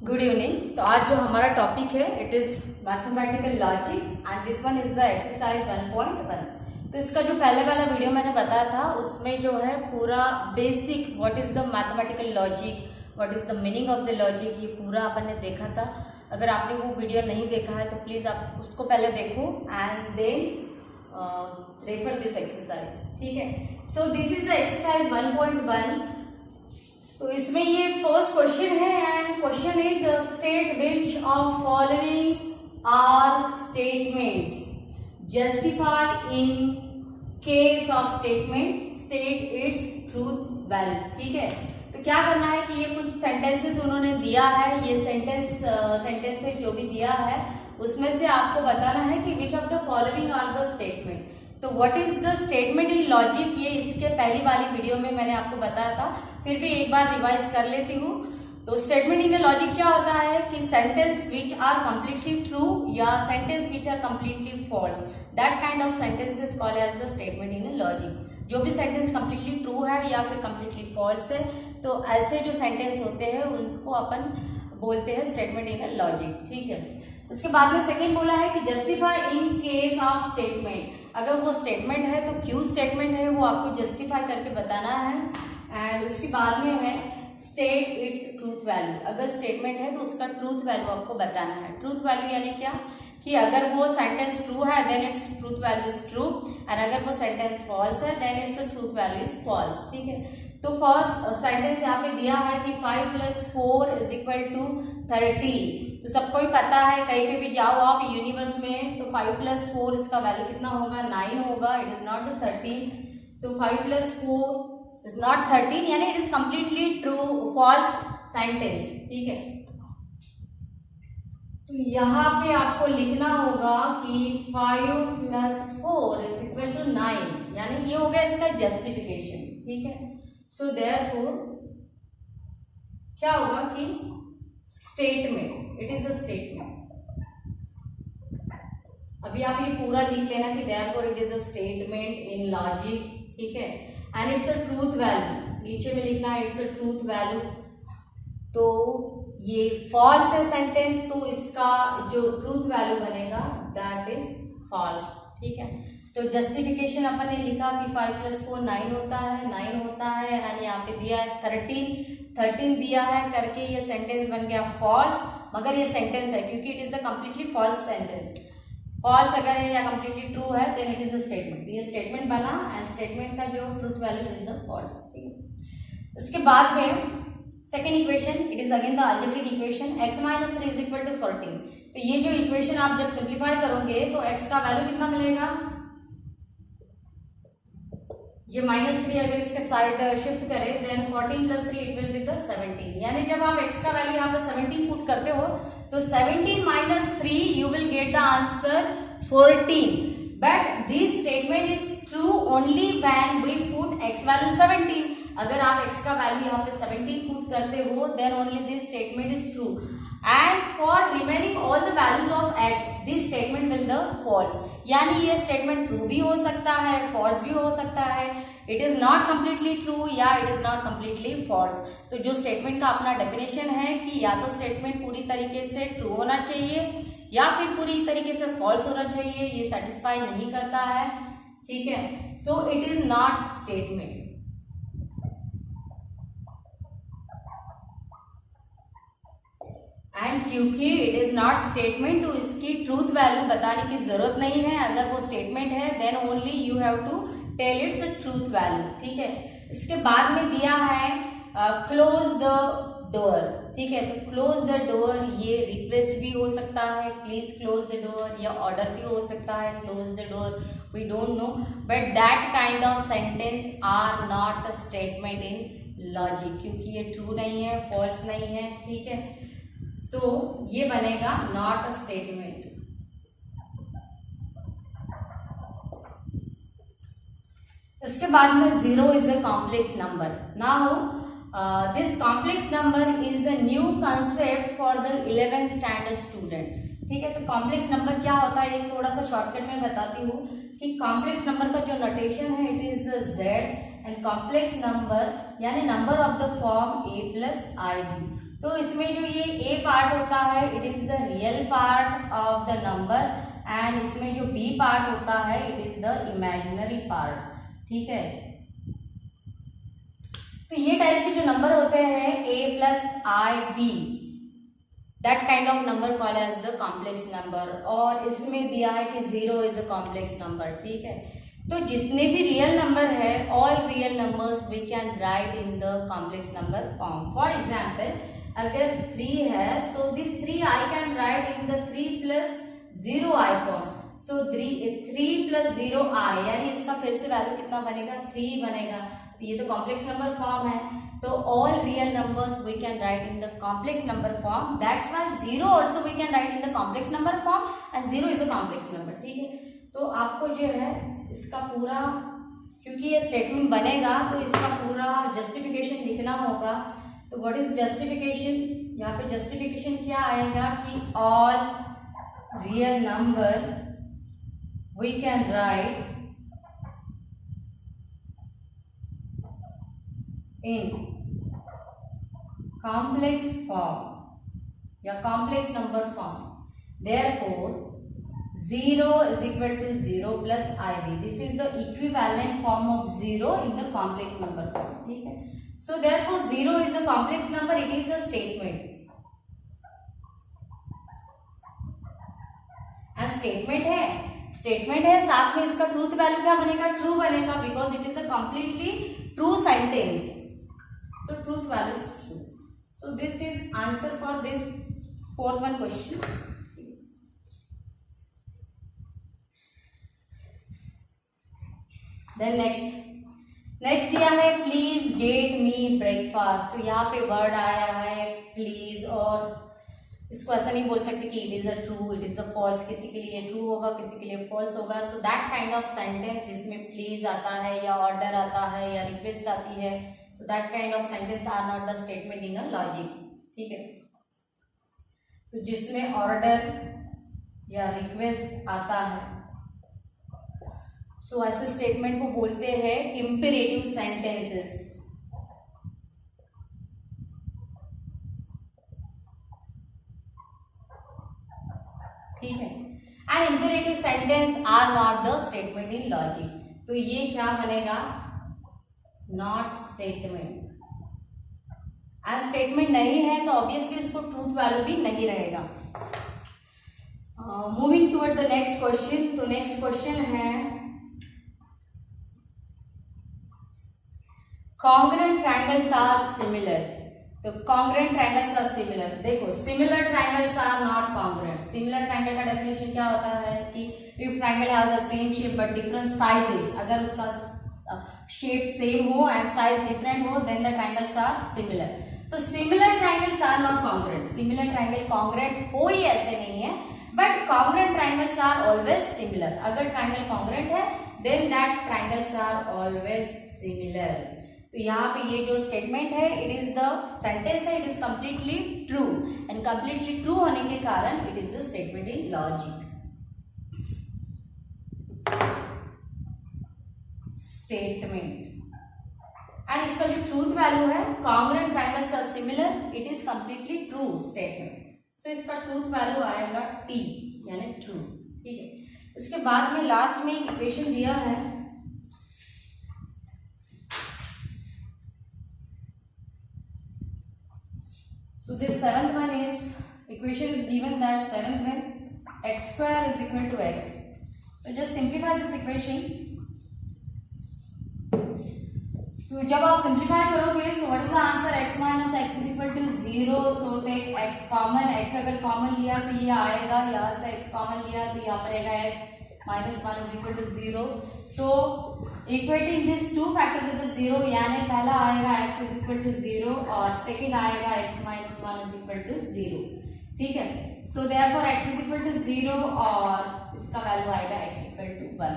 Good evening. तो आज जो हमारा टॉपिक है it is mathematical logic and this one is the exercise 1.1। तो इसका जो पहले वाला वीडियो मैंने बताया था उसमें जो है पूरा basic what is the mathematical logic, what is the meaning of the logic, ये पूरा अपन ने देखा था। अगर आपने वो वीडियो नहीं देखा है तो प्लीज़ आप उसको पहले देखो and then refer this exercise, ठीक है। So this is the exercise 1.1। तो इसमें ये फर्स्ट क्वेश्चन है and question is state which of following are statements justify in case of statement state its truth value, ठीक है। तो क्या करना है कि ये कुछ सेंटेंसेस उन्होंने दिया है, ये सेंटेंसेस जो भी दिया है उसमें से आपको बताना है कि which of the following are the statement. तो what is the statement in logic, ये इसके पहली वाली वीडियो में मैंने आपको बताया था, फिर भी एक बार रिवाइज कर लेती हूँ। तो स्टेटमेंट इन लॉजिक क्या होता है कि sentence which are completely true या sentence which are completely false, that kind of sentence is called as the statement in logic. जो भी सेंटेंस कंप्लीटली ट्रू है या फिर कंप्लीटली फॉल्स है, तो ऐसे जो सेंटेंस होते हैं उनको अपन बोलते हैं स्टेटमेंट इन लॉजिक, ठीक है। उसके बाद में सेकेंड बोला है कि justify in case of statement. अगर वो स्टेटमेंट है तो क्यों स्टेटमेंट है वो आपको जस्टिफाई करके बताना है। एंड उसके बाद में है स्टेट इट्स ट्रूथ वैल्यू। अगर स्टेटमेंट है तो उसका ट्रूथ वैल्यू आपको बताना है। ट्रूथ वैल्यू यानी क्या कि अगर वो सेंटेंस ट्रू है then its truth value is true and अगर वो सेंटेंस फॉल्स है then its truth value is false, ठीक है। तो फर्स्ट सेंटेंस यहाँ पे दिया है कि 5 + 4 = 30। तो सबको ही पता है, कहीं पे भी जाओ आप यूनिवर्स में तो 5 + 4 इसका वैल्यू कितना होगा, 9 होगा, इट इज नॉट 13। तो 5 + 4 इज नॉट 13 यानी it is completely true false sentence, ठीक है। तो यहाँ पे आपको लिखना होगा कि 5 + 4 = 9 यानी ये हो गया इसका जस्टिफिकेशन, ठीक है। सो देयरफॉर क्या होगा कि statement, it is a statement. अभी आप ये पूरा लिख लेना कि therefore it is a statement in logic, ठीक है। And it's a truth value, नीचे में लिखना है इट्स अ ट्रूथ वैल्यू। तो ये फॉल्स है सेंटेंस तो इसका जो ट्रूथ वैल्यू बनेगा दैट इज फॉल्स, ठीक है। तो जस्टिफिकेशन अपन ने लिखा कि 5 + 4 9 होता है, 9 होता है एंड यहाँ पे दिया है 13 दिया है करके ये सेंटेंस बन गया फॉल्स। मगर ये सेंटेंस है क्योंकि it is the completely false sentence. False अगर है या कंप्लीटली ट्रू है then it is the statement. ये स्टेटमेंट बना एंड स्टेटमेंट का जो truth value is the false, ठीक है। उसके बाद में second equation, it is again the algebraic equation x - 3 = 14। तो ये जो इक्वेशन आप जब सिंप्लीफाई करोगे तो x का वैल्यू कितना मिलेगा, ये -3 अगर इसके साइड शिफ्ट करें then 14 + 3 it will be the 17। यानी जब आप x का वैल्यू यहाँ पे 17 पुट करते हो तो 17 - 3 you will get the answer 14। But this statement is true only when we put x value 17। अगर आप x का वैल्यू यहाँ पे 17 पुट करते हो then only this statement is true and for remaining all the values of x this statement will the false. यानी ये statement true भी हो सकता है, फॉल्स भी हो सकता है, it is not completely true या it is not completely false. तो जो स्टेटमेंट का अपना डेफिनेशन है कि या तो स्टेटमेंट पूरी तरीके से ट्रू होना चाहिए या फिर पूरी तरीके से फॉल्स होना चाहिए, ये सेटिस्फाई नहीं करता है, ठीक है। सो it is not statement. And क्योंकि इट इज नॉट स्टेटमेंट तो इसकी ट्रूथ वैल्यू बताने की जरूरत नहीं है। अगर वो स्टेटमेंट है then only you have to tell its truth value, ठीक है। इसके बाद में दिया है क्लोज द डोर, ठीक है। तो क्लोज द डोर ये रिक्वेस्ट भी हो सकता है, प्लीज क्लोज द डोर, या ऑर्डर भी हो सकता है close the door, we don't know. But that kind of sentence are not a statement in logic क्योंकि ये ट्रू नहीं है, फॉल्स नहीं है, ठीक है। तो ये बनेगा नॉट अ स्टेटमेंट। इसके बाद में 0 is a complex number. Now this complex number is the new concept for the 11th standard student, ठीक है। तो कॉम्प्लेक्स नंबर क्या होता है ये थोड़ा सा शॉर्टकट में बताती हूँ कि कॉम्प्लेक्स नंबर का जो नोटेशन है it is the z and complex number यानी number of the form a + ib। तो इसमें जो ये ए पार्ट होता है it is the real part of the number and इसमें जो बी पार्ट होता है it is the imaginary part, ठीक है। तो ये टाइप के जो नंबर होते हैं a plus I B, that kind of number called as the complex number. और इसमें दिया है कि 0 इज अ कॉम्प्लेक्स नंबर, ठीक है। तो जितने भी रियल नंबर है all real numbers we can write in the complex number form. For example अगर 3 है so this 3 I can write in the 3 plus 0 I form. So 3 plus 0 I, यानी इसका फिर से वैल्यू कितना बनेगा 3 बनेगा। ये तो कॉम्प्लेक्स नंबर फॉर्म है, तो all real numbers we can write in the complex number form. That's why 0 also we can write in the complex number form and 0 is a complex number, ठीक है। तो आपको जो है इसका पूरा, क्योंकि ये स्टेटमेंट बनेगा तो इसका पूरा जस्टिफिकेशन लिखना होगा। तो व्हाट इज जस्टिफिकेशन, यहाँ पे जस्टिफिकेशन क्या आएगा कि all real number we can write in complex form या complex number form. Therefore 0 is equal to 0 plus ib. This is the equivalent form of 0 in the complex number form, ठीक है। So therefore 0 is a complex number, it is a statement and statement है साथ में इसका truth value क्या बनेगा, true बनेगा, because it is a completely true sentence. So truth value is true. So this is answer for this fourth one question. Then next दिया है please get me breakfast. तो यहाँ पे वर्ड आया है प्लीज, और इसको ऐसा नहीं बोल सकते कि it is a true, it is a false. किसी के लिए ट्रू होगा, किसी के लिए फॉल्स होगा। सो दैट काइंड ऑफ सेंटेंस जिसमें प्लीज आता है या ऑर्डर आता है या रिक्वेस्ट आती है, so that kind of sentence are not the statement in a logic, ठीक है। तो जिसमें ऑर्डर या रिक्वेस्ट आता है सो ऐसे स्टेटमेंट को बोलते हैं इंपेरेटिव सेंटेंसेस, ठीक है। And imperative sentence are not the statement in logic. तो ये क्या बनेगा, नॉट स्टेटमेंट। एज स्टेटमेंट नहीं है तो ऑब्वियसली उसको ट्रूथ वैल्यू भी नहीं रहेगा। Moving toward the next question. तो नेक्स्ट क्वेश्चन है कॉन्ग्रुएंट ट्रायंगल्स आर सिमिलर। तो कॉन्ग्रुएंट ट्रायंगल्स आर सिमिलर, देखो similar triangles are not congruent. Similar triangle का डेफिनेशन क्या होता है कि if triangle has the same shape but different sizes, अगर उसका शेप सेम हो एंड साइज डिफरेंट हो then the triangles are similar. तो similar triangles are not congruent. Similar triangle congruent हो ही ऐसे नहीं है, but congruent triangles are always similar. अगर ट्रायंगल कॉन्ग्रुएंट है then that triangles are always similar. तो यहाँ पे ये जो स्टेटमेंट है इट इज द सेंटेंस है, it is completely true and completely true होने के कारण it is the statement in logic. Statement and इसका जो ट्रूथ वैल्यू है congruent triangles are similar, it is completely true statement. So इसका truth value आएगा T यानी ट्रू, ठीक है। इसके बाद में लास्ट में एक इक्वेशन दिया है, so this seventh one is equation is given that seventh one x square is equal to x. So just simplify this equation. तो जब आप सिंप्लीफाई करोगे so what is the answer, x minus X is equal to 0। So take x common, x अगर common लिया तो ये आएगा, यहाँ से x कॉमन लिया तो यहाँ पर आएगा x minus 1 is equal to 0। So equating this to factor with 0, यानी पहला आएगा x इज इक्वल टू 0 और सेकेंड आएगा x minus 1 is equal to 0, ठीक है। So therefore x is equal to 0 और इसका वैल्यू आएगा x इक्वल टू 1,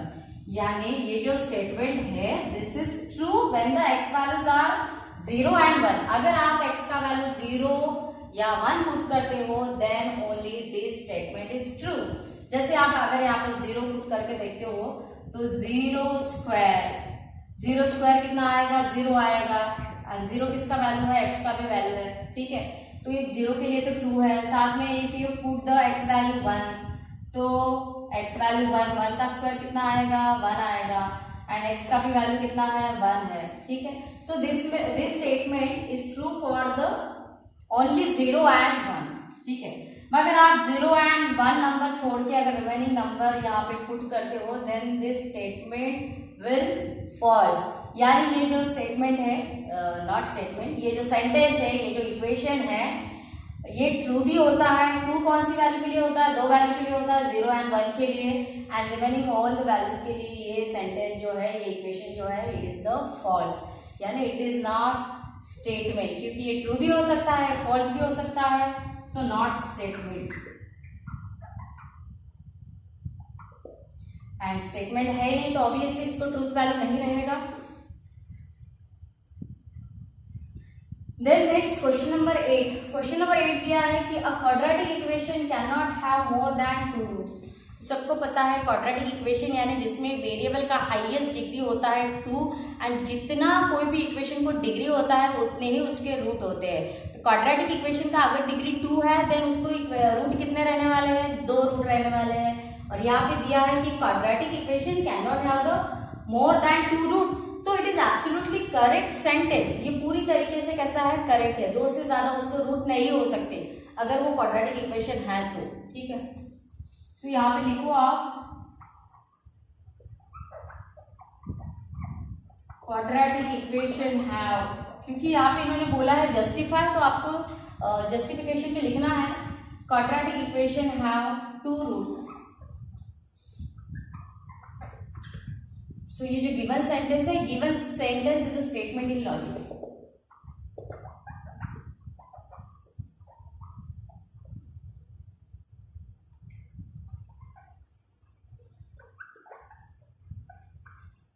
यानी ये जो स्टेटमेंट है this is true when the x values are 0 and 1। अगर आप x का वैल्यू 0 या 1 पुट करते हो then only this statement is true. जैसे आप अगर यहाँ पे 0 पुट करके देखते हो तो 0 स्क्वायर कितना आएगा, 0 आएगा, और 0 किसका वैल्यू है, x का भी वैल्यू है, ठीक है। तो ये 0 के लिए तो ट्रू है। साथ में if you put the x value 1, तो एक्स वैल्यू 1 का स्क्वायर कितना आएगा, 1 आएगा, एंड एक्स का भी वैल्यू कितना है, 1 है, ठीक है। So this statement is true for the only 0 and 1, ठीक है। मगर आप 0 एंड 1 नंबर छोड़ के अगर रिमेनिंग नंबर यहाँ पे पुट करते हो, then this statement will false. यानी ये जो स्टेटमेंट है, नॉट स्टेटमेंट, ये जो सेंटेंस है, ये जो इक्वेशन है, ये ट्रू भी होता है। ट्रू कौन सी वैल्यू के लिए होता है, 2 वैल्यू के लिए होता है, 0 एंड 1 के लिए, and remaining all the values के लिए ये सेंटेंस जो है, ये इक्वेशन जो है, इट इज द फॉल्स, यानी इट इज नॉट स्टेटमेंट, क्योंकि ये ट्रू भी हो सकता है, फॉल्स भी हो सकता है, so not statement. And statement है नहीं तो ऑब्वियसली इसको ट्रूथ वैल्यू नहीं रहेगा। Then next question number 8। Question number 8 दिया है कि a quadratic equation can not have more than 2 roots. सबको पता है क्वाड्रेटिक इक्वेशन यानी जिसमें वेरिएबल का हाईएस्ट डिग्री होता है 2, एंड जितना कोई भी इक्वेशन को डिग्री होता है उतने ही उसके रूट होते हैं। तो क्वाड्रेटिक इक्वेशन का अगर डिग्री 2 है, देन उसको रूट कितने रहने वाले हैं, 2 रूट रहने वाले हैं। और यहाँ पे दिया है कि quadratic equation can not have the more than 2 root, so it is absolutely correct sentence. ये पूरी तरीके से कैसा है, करेक्ट है। 2 से ज्यादा उसको रूट नहीं हो सकते अगर वो क्वाड्रेटिक इक्वेशन है तो, ठीक है। तो यहाँ पे लिखो आप क्वाड्रेटिक इक्वेशन हैव, क्योंकि यहाँ पे इन्होंने बोला है जस्टिफाई, तो आपको जस्टिफिकेशन पे लिखना है क्वाड्रेटिक इक्वेशन हैव 2 रूट्स। सो ये जो गिवन सेंटेंस है, given sentence is a statement in logic.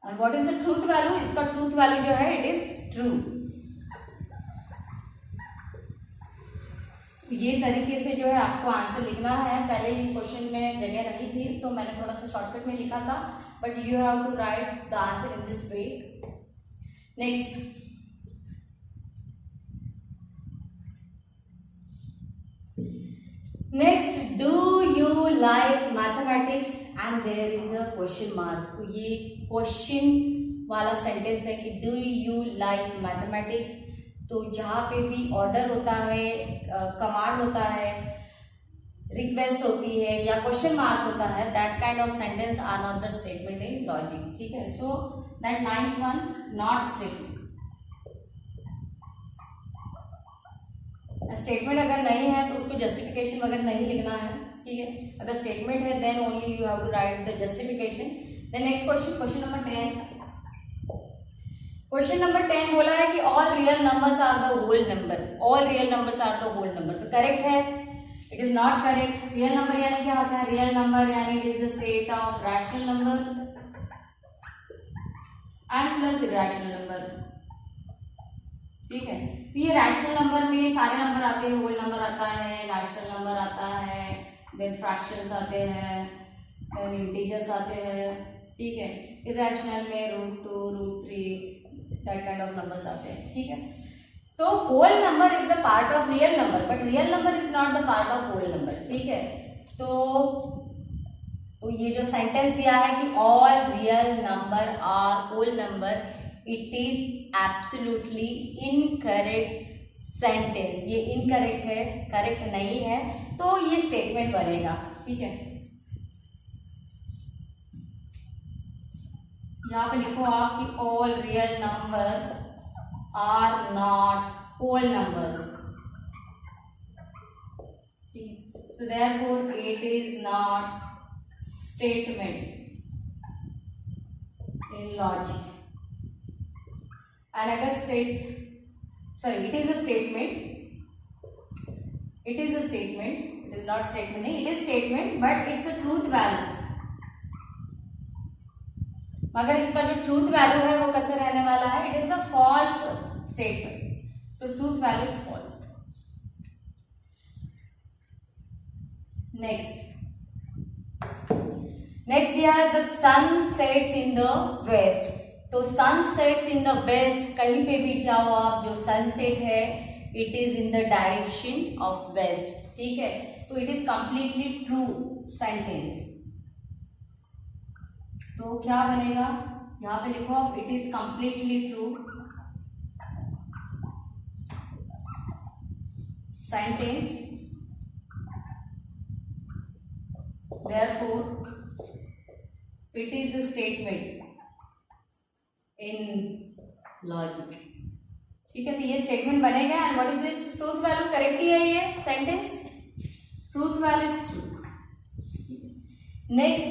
And what is the truth value, इसका ट्रूथ वैल्यू जो है, इट इज ट्रू। ये तरीके से जो है आपको आंसर लिखना है। पहले ही क्वेश्चन में जगह नहीं थी तो मैंने थोड़ा सा शॉर्टकट में लिखा था, but you have to write the answer in this way. Next, do you like mathematics and there is a question mark. तो ये क्वेश्चन वाला सेंटेंस है कि डू यू लाइक मैथमेटिक्स। तो जहाँ पे भी ऑर्डर होता है, कमांड होता है, रिक्वेस्ट होती है या क्वेश्चन मार्क होता है, that kind of sentence are not the statement in logic, ठीक है। So that 9th one not statement. Statement अगर नहीं है तो उसको जस्टिफिकेशन वगैरह नहीं लिखना है, ठीक है। अगर स्टेटमेंट है then only you have to write the justification. Then next question, question number 10। Question number 10 बोला है कि all real numbers are the whole number. All real numbers are the whole number, तो करेक्ट है, it is not correct. Real number यानी क्या होता है, real number यानी it is the set of rational number and plus irrational number, ठीक है। तो ये रैशनल नंबर में सारे नंबर आते हैं, होल नंबर आता है, रैशनल नंबर आता है, देन फ्रैक्शंस आते हैं, देन इंटीजर्स आते हैं, ठीक है। इरैशनल में √2, √3 दैट काइंड ऑफ नंबर्स आते हैं, ठीक है। तो whole number is the part of real number, but real number is not the part of whole number, ठीक है। तो ये जो सेंटेंस दिया है कि all real number are whole number, it is absolutely incorrect sentence. ये इनकरेक्ट है, करेक्ट नहीं है, तो ये स्टेटमेंट बनेगा, ठीक है। यहाँ पे लिखो आप कि all real number are not whole numbers, so therefore it is not statement in logic. And अगर it is a statement, it is a statement, it is not statement नहीं, it is statement but it's a truth value। मगर इसका जो truth value है वो कैसे रहने वाला है, it is the false statement, so truth value is false. Next दिया है the sun sets in the west. तो sun sets in the west, कहीं पे भी जाओ आप, जो सनसेट है it is in the direction of west, ठीक है। तो it is completely true sentence. तो क्या बनेगा, यहाँ पे लिखो आप, it is completely true sentence, therefore it is the statement in logic, ठीक है। तो ये स्टेटमेंट बनेगा। And what is its truth value, correct ही है ये sentence, truth value is true. Next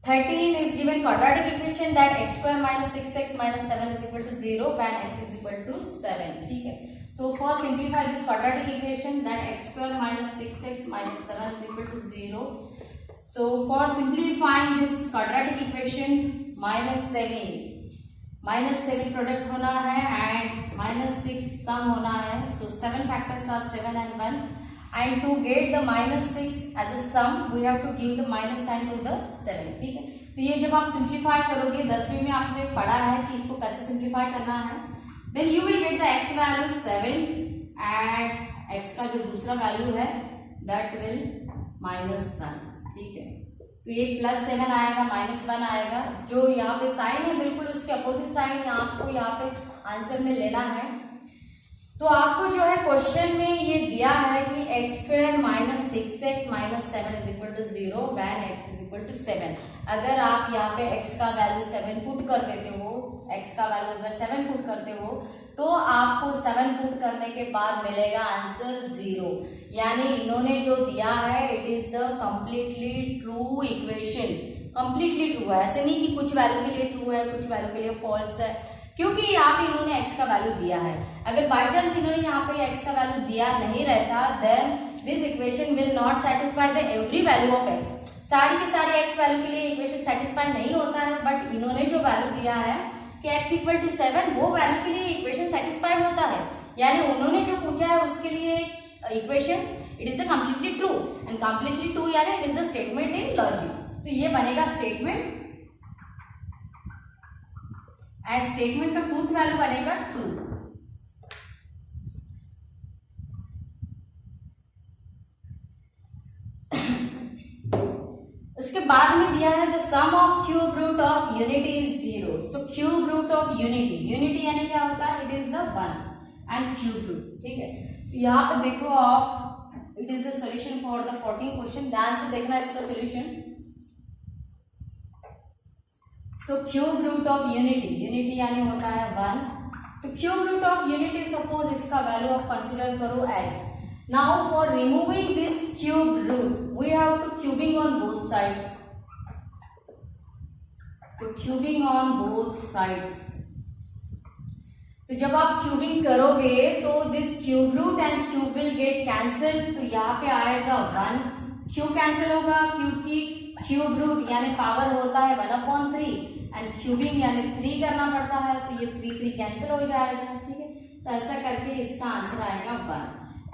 13 is given quadratic equation that x square minus 6x minus 7 is equal to 0 when x is equal to 7, ठीक है। So for simplify this quadratic equation that x square minus 6x minus 7 is equal to 0. So for simplifying this quadratic equation minus 7 product होना है and minus 6 sum होना है। So 7 factors are 7 and 1, and to get the minus 6 as a sum we have to give the minus sign to the 7, ठीक है। तो ये जब आप सिंप्लीफाई करोगे, 10वीं में आपने पढ़ा है कि इसको कैसे सिंप्लीफाई करना है। Then you will get the x value 7 and x का जो दूसरा वैल्यू है दैट विल -1, ठीक है। तो ये +7 आएगा, -1 आएगा। जो यहाँ पे साइन है बिल्कुल उसके अपोजिट साइन आपको यहाँ पे आंसर में लेना है। तो आपको जो है क्वेश्चन में ये दिया है कि x square minus 6x minus 7 is equal to 0 when x is equal to 7। अगर आप यहाँ पे x का वैल्यू 7 पुट कर देते हो, x का वैल्यू अगर 7 पुट करते हो तो आपको 7 पुट करने के बाद मिलेगा आंसर 0। यानी इन्होंने जो दिया है it is the completely true equation, completely true है। ऐसे नहीं कि कुछ वैल्यू के लिए ट्रू है, कुछ वैल्यू के लिए फॉल्स है, क्योंकि यहाँ पे इन्होंने x का वैल्यू दिया है। अगर बाई चांस इन्होंने यहाँ पे x का वैल्यू दिया नहीं रहता then this equation will not satisfy the every value of x। सारी की सारी x वैल्यू के लिए इक्वेशन सेटिस्फाई नहीं होता है, बट इन्होंने जो वैल्यू दिया है कि x इक्वल टू 7 वो वैल्यू के लिए इक्वेशन सेटिस्फाई होता है। यानी उन्होंने जो पूछा है उसके लिए equation it is the completely true, and completely true यानी it is the statement in logic. तो ये बनेगा स्टेटमेंट, एंड स्टेटमेंट का ट्रूथ वैल्यू बनेगा ट्रू। इसके बाद में दिया है the sum of cube root of unity is 0। So cube root of unity, unity यानी क्या होता है, it is the 1 and cube root, ठीक है। तो यहाँ पे देखो आप, it is the solution for the 14 question, ध्यान से देखना इसका solution. So cube root of unity, unity यानी होता है 1। तो क्यूब रूट ऑफ यूनिटी सपोज इसका वैल्यू आप कंसिडर करो x। Now for removing this cube root we have to cubing on both side. तो क्यूबिंग ऑन बोथ साइड्स, तो जब आप क्यूबिंग करोगे तो this cube root and cube will get cancel. तो यहाँ पे आएगा 1, क्यूब कैंसिल होगा क्योंकि क्यूब रूट यानी पावर होता है 1/3 एंड क्यूबिंग यानी 3 करना पड़ता है, तो ये 3 कैंसिल हो जाएगा, ठीक है। तो ऐसा करके इसका आंसर आएगा 1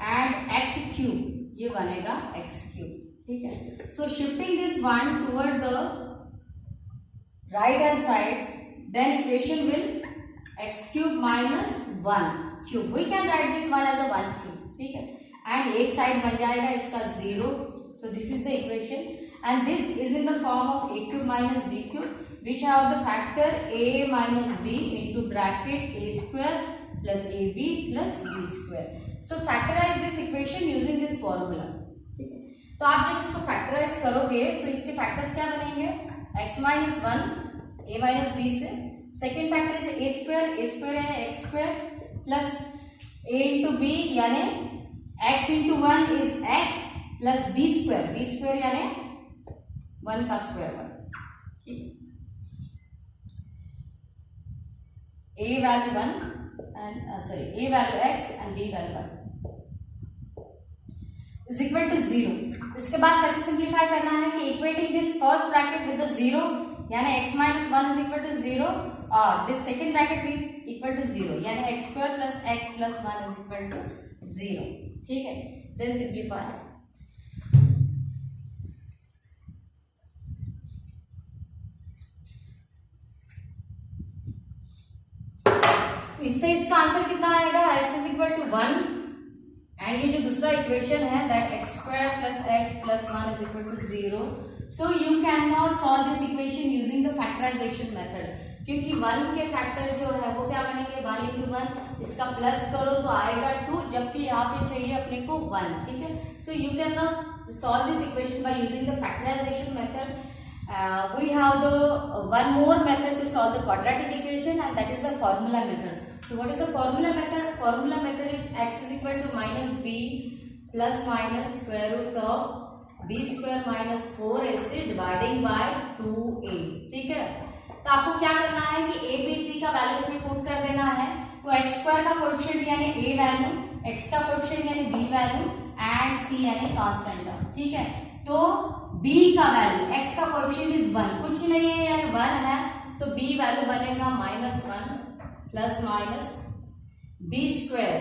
एंड x क्यूब, ये बनेगा x क्यूब, ठीक है। So shifting this 1 toward the right hand side then equation will x cube minus 1 cube, we can write this 1 as a 1 cube, ठीक है। एंड एक साइड बन जाएगा इसका 0। So this is the equation and this is in the form of a cube minus b cube which have the factor a minus b into bracket a square plus ab plus b square. So factorize this equation using this formula. तो आप जब इसको factorise करोगे तो इसके factors क्या बनेंगे, x minus 1 a minus b से, second factor is a square यानी x square plus a into b यानी x into 1 is x plus b square यानी 1 का स्क्वायर 1, ठीक। a value 1 and a value x and b value 1 is equal to 0। इसके बाद कैसे simplify करना है कि equating this first bracket with the 0 यानी x minus 1 is equal to 0 और this second bracket is equal to 0 यानी x square plus x plus 1 is equal to 0, ठीक है। देन सिंप्लीफाई, इससे इसका आंसर कितना आएगा, x is equal to 1 and ये जो दूसरा इक्वेशन है that x square plus x plus 1 is equal to 0. So you can not solve this equation using the factorisation method, क्योंकि 1 के फैक्टर जो है वो क्या बनेंगे, 1 into 1, इसका प्लस करो तो आएगा 2, जबकि यहाँ पे चाहिए अपने को 1. ठीक है, so you can not solve this equation by using the factorisation method. We have the one more method to solve the quadratic equation, and that is the formula method. So what is the formula method? Formula method is x is equal to minus b plus minus square root of b square minus 4ac dividing by 2a. ठीक है, तो आपको क्या करना है कि a b c का value इसमें पुट कर देना है. तो x स्क्वायर का कोएफिशिएंट यानी a वैल्यू, x का कोएफिशिएंट यानी b वैल्यू एंड c यानी कांस्टेंट टर्म. ठीक है, तो b का वैल्यू, x का कोएफिशिएंट इज 1, कुछ नहीं है यानी 1 है. सो b वैल्यू बनेगा -1 प्लस माइनस b स्क्वायर.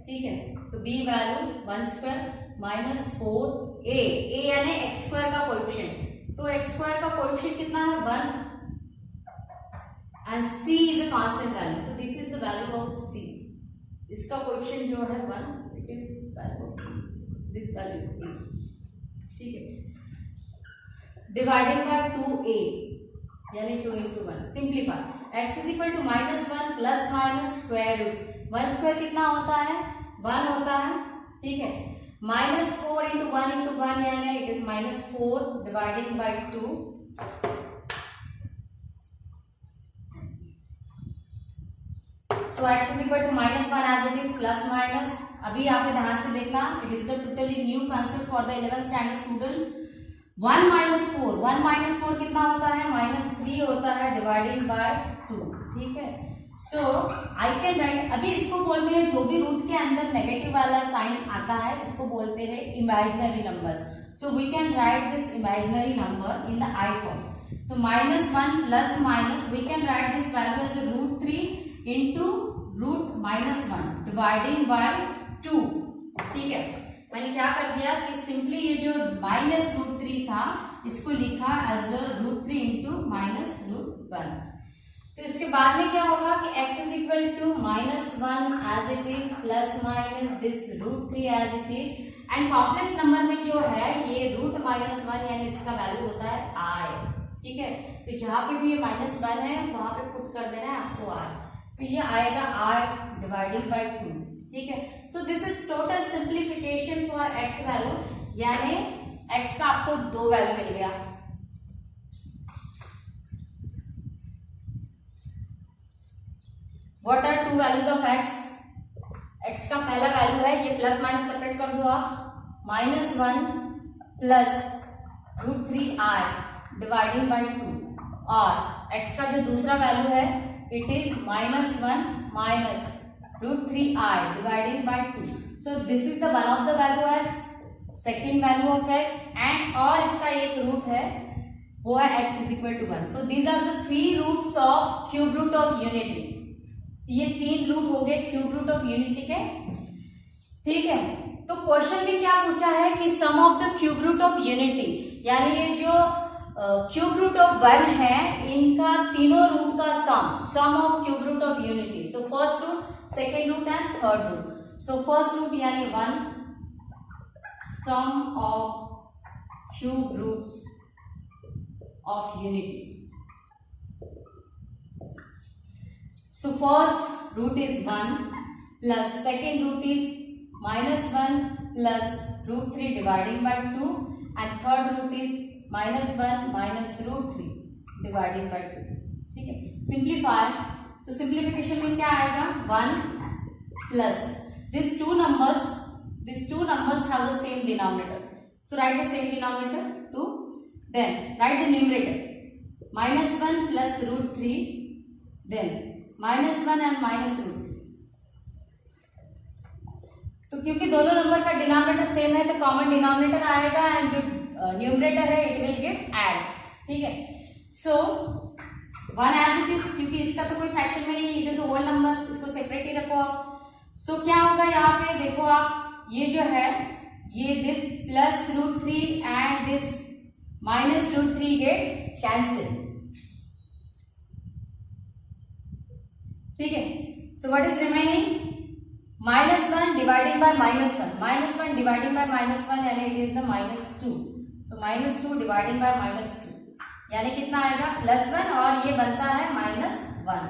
ठीक है, तो b value 1 square minus 4a, a यानी x स्क्वायर का कोएफिशिएंट. तो x स्क्वायर का कोएफिशिएंट कितना है, 1 and c is a constant value. So this is the value of c. इसका कोएफिशिएंट जो है 1, it is value, this value is 3. ठीक है, डिवाइडेड बाय 2a यानी 2 into 1. Simplify, x is equal to -1 plus minus square root. 1 square कितना होता है, 1 होता है. ठीक है, -4 into 1 into 1 यानी it is -4 dividing by 2. So x is equal to -1 as it is plus minus. अभी आप ध्यान से देखना, it is the totally new concept for the 11th standard students. 1 minus 4 कितना होता है, -3 होता है डिवाइडिंग बाय 2. ठीक है, सो आई कैन राइट, अभी इसको बोलते हैं जो भी रूट के अंदर नेगेटिव वाला साइन आता है इसको बोलते हैं imaginary numbers. So we can write this imaginary number in the i form. तो -1 plus minus, we can write this value as √3 into √-1 dividing by 2. ठीक है, मैंने क्या कर दिया कि सिंपली ये जो -√3 था इसको लिखा एज √3 इंटू -√1. तो इसके बाद में क्या होगा कि x is equal to -1 as it is plus minus this √3 as it is. And complex number में जो है ये √-1 यानी इसका वैल्यू होता है i. ठीक है, तो जहाँ पे भी ये -1 है वहां पे पुट कर देना है आपको i. तो ये आएगा i डिवाइडिंग बाय 2. ठीक है, so this is total simplification for x value, यानी x का आपको 2 वैल्यू मिल गया. What are 2 values of x? x का पहला वैल्यू है, ये प्लस माइनस सेपरेट कर दो आप, -1 प्लस √3i डिवाइडिंग बाय 2. और x का जो दूसरा वैल्यू है it is -1 minus √3i dividing by 2. So this is the one of the value है, second value of x, and और इसका एक रूट है वो है x is equal to 1. So these are the 3 roots of cube root of unity. ये 3 root हो गए क्यूब रूट ऑफ यूनिटी के. ठीक है, तो क्वेश्चन में क्या पूछा है कि sum of the cube root of unity, यानी ये जो क्यूब रूट ऑफ 1 है इनका तीनों रूट का sum of cube root of unity. So first root, second root and third root. So first root यानी 1, sum of cube roots of unity. So first root is 1 plus second root is -1 plus √3 dividing by 2 and third root is -1 minus √3 dividing by 2. ठीक है, simplify. सो simplification में क्या आएगा, 1 plus this two numbers have the same denominator. So write the same denominator 2. Then write the numerator, -1 plus √3, then -1 and -√3. तो क्योंकि दोनों number का denominator same है तो कॉमन डिनोमिनेटर आएगा एंड जो न्यूमरेटर है इट विल गेट ऐड. ठीक है, सो 1 एज इट इज, क्योंकि इसका तो कोई फ्रैक्शन में नहीं, इट इज होल नंबर, इसको सेपरेट ही रखो आप. सो क्या होगा यहाँ पे देखो आप, ये जो है ये this plus √3 and this -√3 get cancel. ठीक है, So what is remaining? -1 dividing by -1. -1 dividing by -1 यानी it is the -2. So -2 dividing by -2 यानी कितना आएगा? +1 और ये बनता है -1.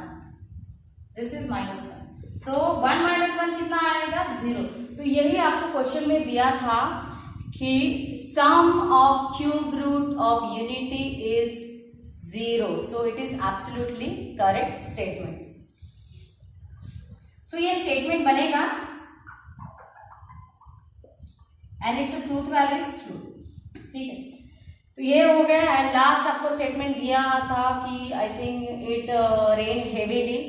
This is -1. So 1 - 1 कितना आएगा? 0. तो यही आपको क्वेश्चन में दिया था कि sum of cube root of unity is 0. So it is absolutely correct statement. So ये statement बनेगा and its truth value is true. ठीक है, तो ये हो गया. एंड लास्ट आपको स्टेटमेंट दिया था कि I think it rain heavily.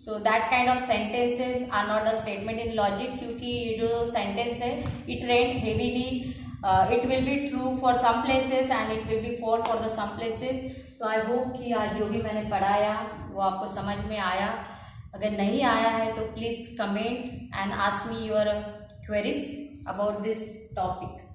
So that kind of sentences are not a statement in logic, क्योंकि ये जो सेंटेंस है it rain heavily, it will be true for some places and it will be false for the some places. तो I hope कि आज जो भी मैंने पढ़ाया वो आपको समझ में आया. अगर नहीं आया है तो please comment and ask me your queries about this topic.